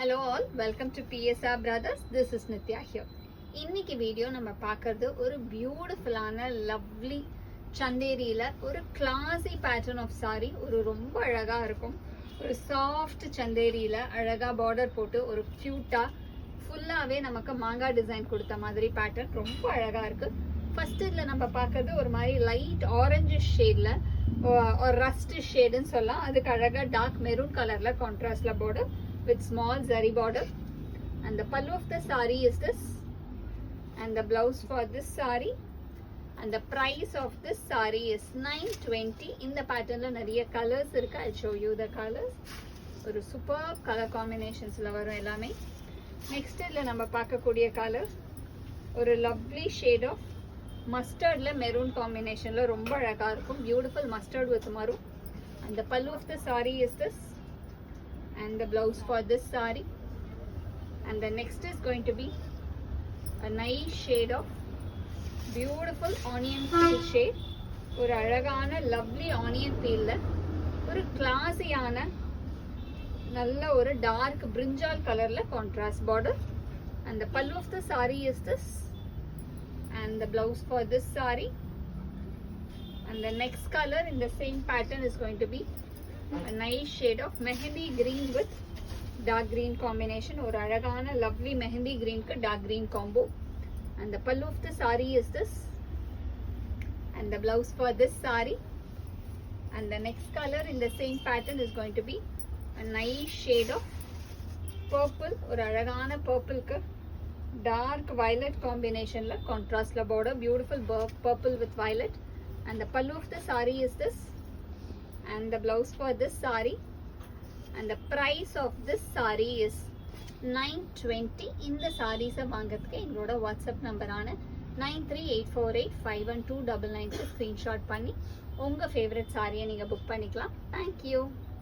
Hello all, welcome to PSR Brothers. This is Nitya here. இன்னைக்கு video நம்ம பார்க்கறது ஒரு பியூட்டிஃபுல்லான லவ்லி சந்தேரியில ஒரு கிளாசி பேட்டர்ன் ஆஃப் சாரி. ஒரு ரொம்ப அழகா இருக்கும். ஒரு சாஃப்ட் சந்தேரியில அழகா பார்டர் போட்டு ஒரு கியூட்டா ஃபுல்லாவே நமக்கு மாங்கா டிசைன் கொடுத்த மாதிரி பேட்டர்ன் ரொம்ப அழகா இருக்கு. ஃபர்ஸ்ட் இதுல நம்ம பார்க்கறது ஒரு மாதிரி லைட் ஆரஞ்சு ஷேட்ல ஒரு ரஸ்ட் ஷேடுன்னு சொல்லலாம். அதுக்கு அழகா டார்க் மெரூன் கலர்ல கான்ட்ராஸ்ட்ல border with small zari border, and the pallu of the saree is this, and the blouse for this saree, and the price of this saree is 920. in the pattern la nariya colors irukku. I'll show you the colors. Oru superb color combinations la varum ellame. Next la nama paakakodiya color oru lovely shade of mustard la maroon combination la romba alaga irukum. Beautiful mustard with maroon, and the pallu of the saree is this, and the blouse for this saree, and the next is going to be a nice shade of beautiful onion peel shade. ஒரு அழகான lovely onion peel ல ஒரு கிளாஸியான நல்ல ஒரு dark brinjal கலர்ல contrast border, and the pallu of the saree is this, and the blouse for this saree, and the next color in the same pattern is going to be a nice shade of mehendi green with dark green combination. Or alagana lovely mehendi green ka dark green combo, and the pallu of the saree is this, and the blouse for this saree, and the next color in the same pattern is going to be a nice shade of purple. Or alagana purple ka dark violet combination la contrast la border, beautiful purple with violet, and the pallu of the saree is this, and the blouse for this saree, and the price of this saree is 920. இந்த sarees வாங்கிறதுக்கு எங்களோட WhatsApp நம்பரான 9384851299 screenshot பண்ணி உங்க favourite சாரியை நீங்க book பண்ணிக்கலாம். Thank you.